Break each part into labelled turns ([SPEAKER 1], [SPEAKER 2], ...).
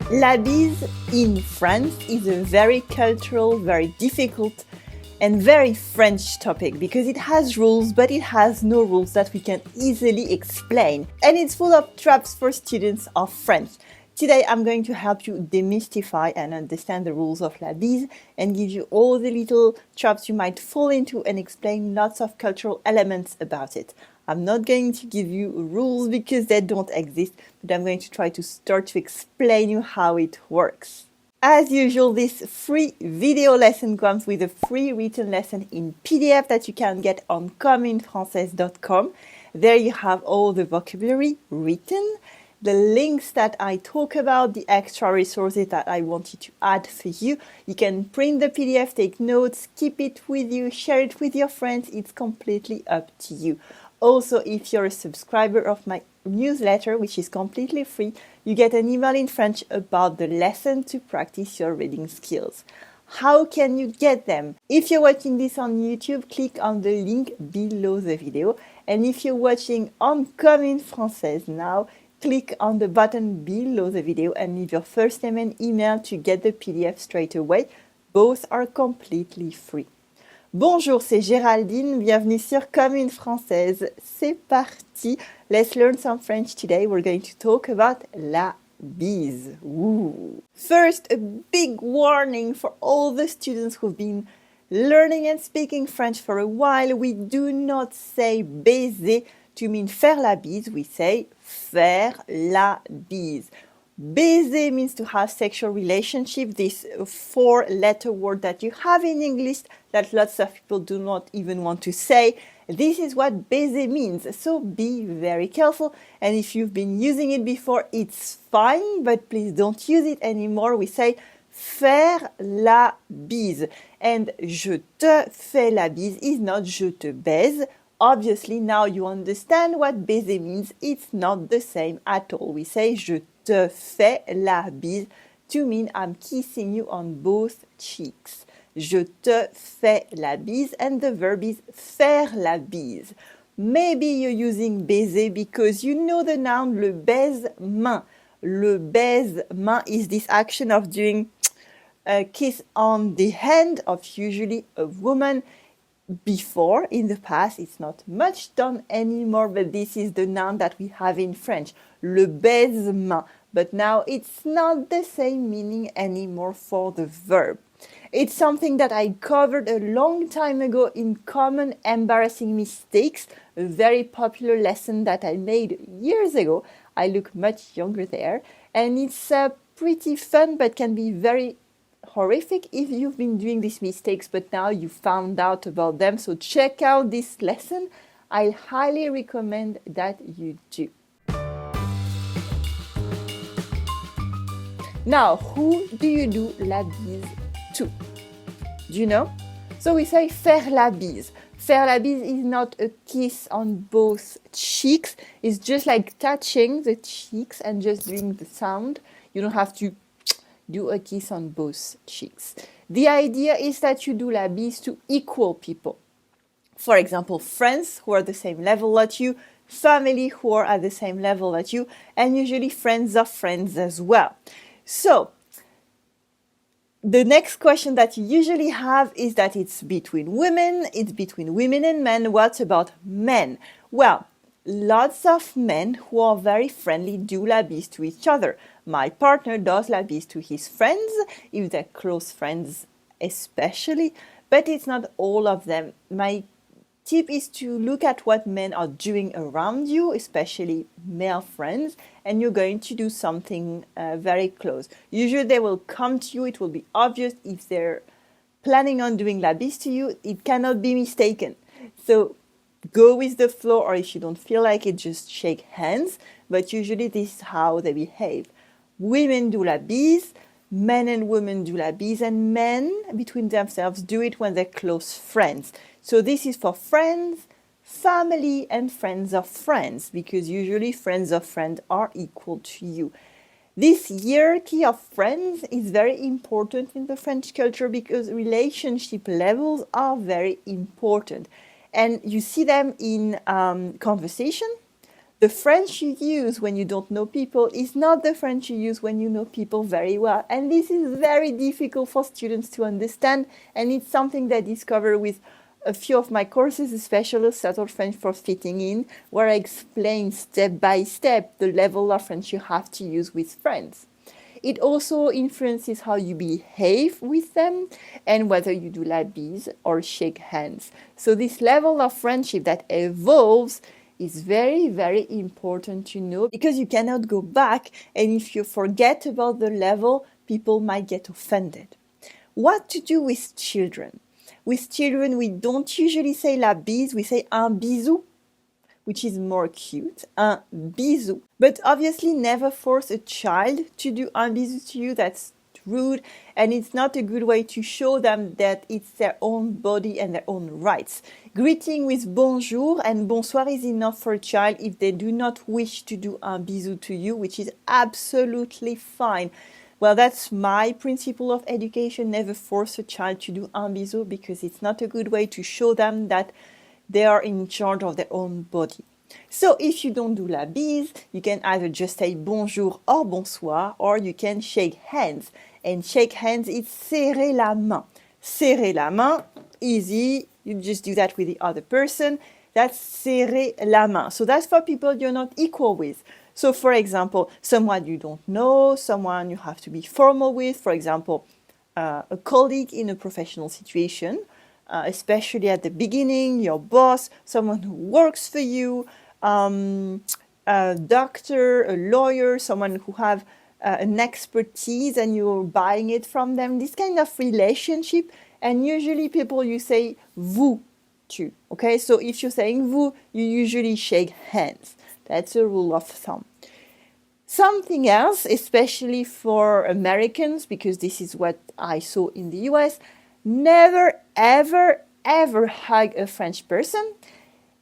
[SPEAKER 1] La bise in France is a very cultural, very difficult and very French topic because it has rules, but it has no rules that we can easily explain. And it's full of traps for students of French. Today I'm going to help you demystify and understand the rules of la bise and give you all the little traps you might fall into and explain lots of cultural elements about it. I'm not going to give you rules because they don't exist, but I'm going to try to start to explain you how it works. As usual, this free video lesson comes with a free written lesson in PDF that you can get on communefrancaise.com. There you have all the vocabulary written, the links that I talk about, the extra resources that I wanted to add for you. You can print the PDF, take notes, keep it with you, share it with your friends. It's completely up to you. Also, if you're a subscriber of my newsletter, which is completely free, you get an email in French about the lesson to practice your reading skills. How can you get them? If you're watching this on YouTube, click on the link below the video. And if you're watching on Commune Française now, click on the button below the video and leave your first name and email to get the PDF straight away. Both are completely free. Bonjour, c'est Géraldine. Bienvenue sur Commune Française. C'est parti. Let's learn some French today. We're going to talk about la bise. Ooh. First, a big warning for all the students who've been learning and speaking French for a while. We do not say baiser to mean faire la bise. We say faire la bise. Baiser means to have sexual relationship, this four-letter word that you have in English that lots of people do not even want to say. This is what baiser means, so be very careful. And if you've been using it before, it's fine, but please don't use it anymore. We say faire la bise. And je te fais la bise is not je te baise. Obviously, now you understand what baiser means. It's not the same at all. We say je te fais la bise to mean I'm kissing you on both cheeks. Je te fais la bise, and the verb is faire la bise. Maybe you're using baiser because you know the noun le baise-main. Le baise-main is this action of doing a kiss on the hand of usually a woman. Before, in the past, it's not much done anymore, but this is the noun that we have in French, le baise-main. But now it's not the same meaning anymore for the verb. It's something that I covered a long time ago in Common Embarrassing Mistakes, a very popular lesson that I made years ago. I look much younger there, and it's pretty fun, but can be very horrific if you've been doing these mistakes, but now you found out about them. So check out this lesson. I highly recommend that you do. Now, who do you do la bise to? Do you know? So we say faire la bise. Faire la bise is not a kiss on both cheeks. It's just like touching the cheeks and just doing the sound. You don't have to do a kiss on both cheeks. The idea is that you do la bise to equal people. For example, friends who are the same level as you, family who are at the same level as you, and usually friends of friends as well. So, the next question that you usually have is that it's between women and men. What about men? Well, lots of men who are very friendly do la bise to each other. My partner does la bise to his friends, if they're close friends especially, but it's not all of them. My tip is to look at what men are doing around you, especially male friends, and you're going to do something very close. Usually they will come to you, it will be obvious if they're planning on doing la bise to you, it cannot be mistaken. So go with the flow, or if you don't feel like it, just shake hands, but usually this is how they behave. Women do la bise, men and women do la bise, and men between themselves do it when they're close friends. So this is for friends, family, and friends of friends, because usually friends of friends are equal to you. This hierarchy of friends is very important in the French culture because relationship levels are very important. And you see them in conversation, The French you use when you don't know people is not the French you use when you know people very well. And this is very difficult for students to understand. And it's something that I discovered with a few of my courses, especially Subtle French for Fitting In, where I explain step by step the level of French you have to use with friends. It also influences how you behave with them and whether you do la bise or shake hands. So this level of friendship that evolves is very, very important to know, because you cannot go back, and if you forget about the level, people might get offended. What to do with children? With children, we don't usually say la bise, we say un bisou, which is more cute, un bisou. But obviously never force a child to do un bisou to you, that's rude, and it's not a good way to show them that it's their own body and their own rights. Greeting with bonjour and bonsoir is enough for a child if they do not wish to do un bisou to you, which is absolutely fine. Well, that's my principle of education. Never force a child to do un bisou, because it's not a good way to show them that they are in charge of their own body. So if you don't do la bise, you can either just say bonjour or bonsoir, or you can shake hands. And shake hands is serrer la main. Serrer la main, easy. You just do that with the other person. That's serrer la main. So that's for people you're not equal with. So for example, someone you don't know, someone you have to be formal with, for example, a colleague in a professional situation, especially at the beginning, your boss, someone who works for you, a doctor, a lawyer, someone who have an expertise and you're buying it from them, this kind of relationship. And usually people you say vous to, okay? So if you're saying vous, you usually shake hands. That's a rule of thumb. Something else, especially for Americans, because this is what I saw in the US, never, ever, ever hug a French person.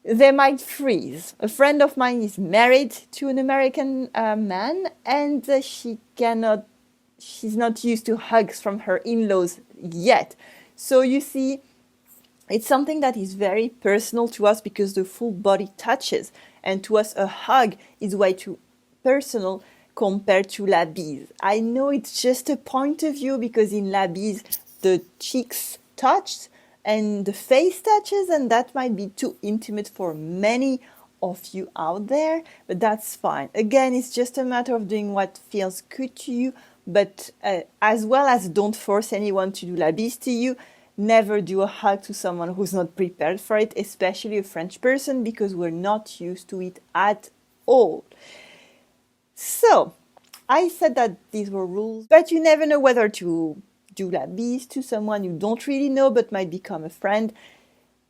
[SPEAKER 1] They might freeze. A friend of mine is married to an American man, and she's not used to hugs from her in-laws yet. So you see, it's something that is very personal to us because the full body touches. And to us, a hug is way too personal compared to la bise. I know it's just a point of view, because in la bise, the cheeks touch and the face touches, and that might be too intimate for many of you out there, but that's fine. Again, it's just a matter of doing what feels good to you, but as well as don't force anyone to do la bise to you. Never do a hug to someone who's not prepared for it, especially a French person, because we're not used to it at all. So, I said that these were rules, but you never know whether to do la bise to someone you don't really know but might become a friend.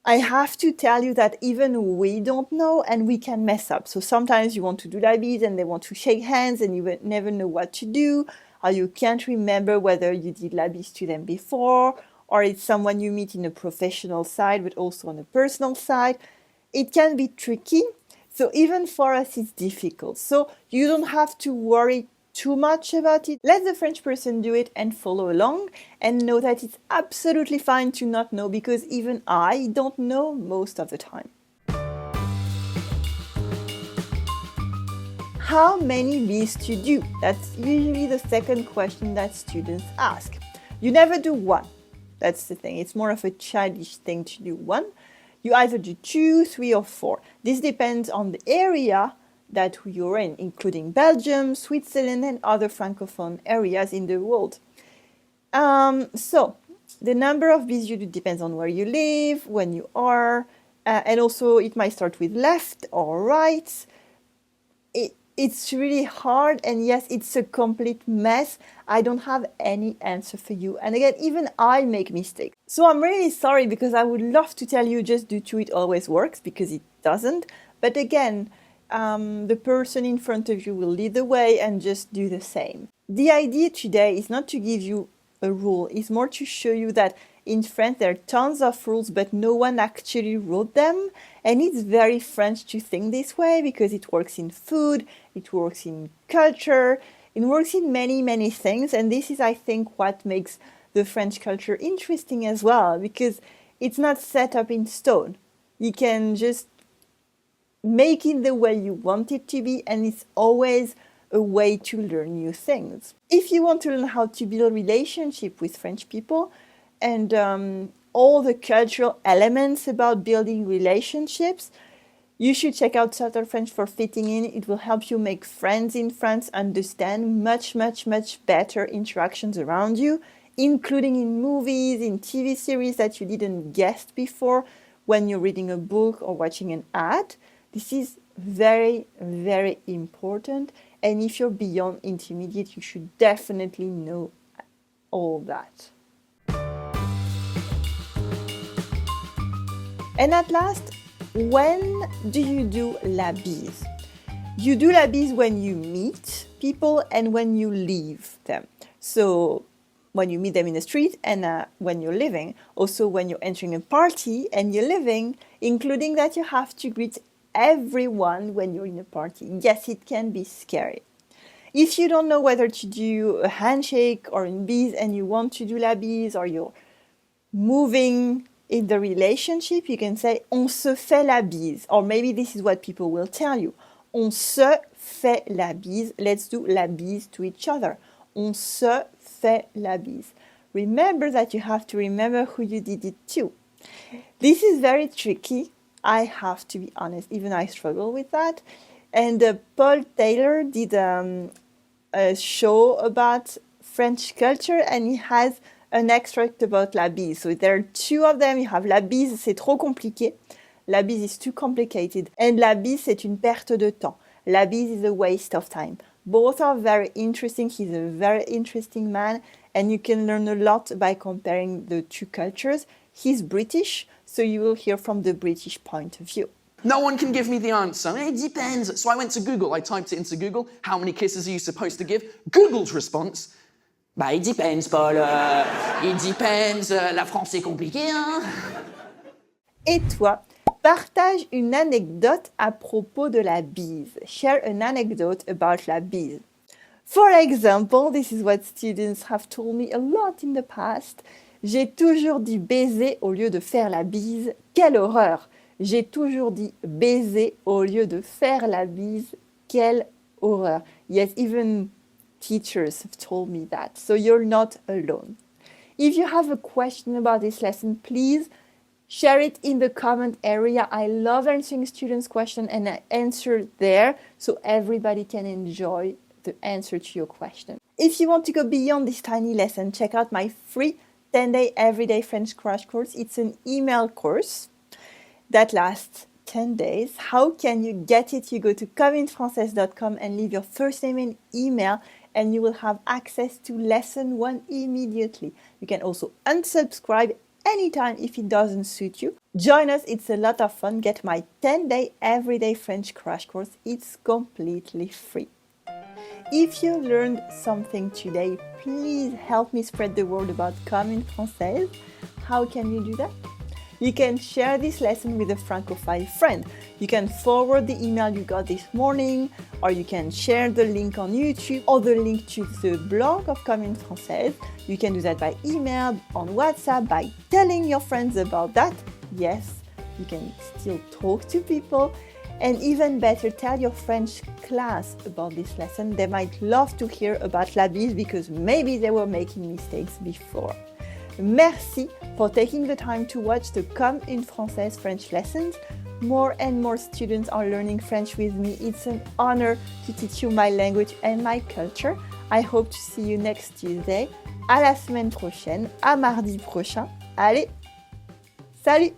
[SPEAKER 1] I have to tell you that even we don't know, and we can mess up. So sometimes you want to do la bise and they want to shake hands and you never know what to do, or you can't remember whether you did la bise to them before, or it's someone you meet in a professional side but also on a personal side. It can be tricky. So even for us, it's difficult. So you don't have to worry too much about it. Let the French person do it and follow along, and know that it's absolutely fine to not know, because even I don't know most of the time. How many bises to do? That's usually the second question that students ask. You never do one. That's the thing. It's more of a childish thing to do one. You either do 2, 3, or 4. This depends on the area that you're in, including Belgium, Switzerland, and other francophone areas in the world. So the number of bises you do depends on where you live, when you are, and also it might start with left or right. It's really hard, and yes, it's a complete mess. I don't have any answer for you. And again, even I make mistakes. So I'm really sorry, because I would love to tell you just do 2, it always works, because it doesn't. But again, the person in front of you will lead the way, and just do the same. The idea today is not to give you a rule. It's more to show you that in French there are tons of rules, but no one actually wrote them. And it's very French to think this way, because it works in food, it works in culture, it works in many, many things. And this is, I think, what makes the French culture interesting as well, because it's not set up in stone. You can just make it the way you want it to be, and it's always a way to learn new things. If you want to learn how to build relationship with French people and all the cultural elements about building relationships, you should check out Subtle French for Fitting In. It will help you make friends in France, understand much better interactions around you, including in movies, in TV series that you didn't guess before, when you're reading a book or watching an ad. This is very important. And if you're beyond intermediate, you should definitely know all that. And at last, when do you do la bise? You do la bise when you meet people and when you leave them. So when you meet them in the street and when you're leaving. Also when you're entering a party and you're leaving, including that you have to greet everyone when you're in a party. Yes, it can be scary. If you don't know whether to do a handshake or a bise and you want to do la bise, or you're moving in the relationship, you can say on se fait la bise, or maybe this is what people will tell you. On se fait la bise. Let's do la bise to each other. On se fait la bise. Remember that you have to remember who you did it to. This is very tricky. I have to be honest, even I struggle with that. And Paul Taylor did a show about French culture, and he has an extract about la bise. So there are two of them. You have la bise, c'est trop compliqué. La bise is too complicated. And la bise, c'est une perte de temps. La bise is a waste of time. Both are very interesting. He's a very interesting man, and you can learn a lot by comparing the two cultures. He's British, so you will hear from the British point of view.
[SPEAKER 2] No one can give me the answer. It depends. So I went to Google. I typed it into Google. How many kisses are you supposed to give? Google's response, bah, it depends, Paul. It depends. La France est compliquée, hein?
[SPEAKER 1] Et toi, partage une anecdote à propos de la bise. Share an anecdote about la bise. For example, this is what students have told me a lot in the past. J'ai toujours dit baiser au lieu de faire la bise. Quelle horreur! J'ai toujours dit baiser au lieu de faire la bise. Quelle horreur! Yes, even teachers have told me that. So you're not alone. If you have a question about this lesson, please share it in the comment area. I love answering students' questions, and I answer there so everybody can enjoy the answer to your question. If you want to go beyond this tiny lesson, check out my free 10-day everyday French crash course. It's an email course that lasts 10 days. How can you get it? You go to comeinfrancaise.com and leave your first name and email, and you will have access to lesson 1 immediately. You can also unsubscribe anytime if it doesn't suit you. Join us, it's a lot of fun. Get my 10-day everyday French crash course. It's completely free. If you learned something today, please help me spread the word about Comme une Française. How can you do that? You can share this lesson with a Francophile friend. You can forward the email you got this morning, or you can share the link on YouTube or the link to the blog of Comme une Française. You can do that by email, on WhatsApp, by telling your friends about that. Yes, you can still talk to people. And even better, tell your French class about this lesson. They might love to hear about la bise because maybe they were making mistakes before. Merci for taking the time to watch the Comme une Française French lessons. More and more students are learning French with me. It's an honor to teach you my language and my culture. I hope to see you next Tuesday. À la semaine prochaine, à mardi prochain. Allez, salut!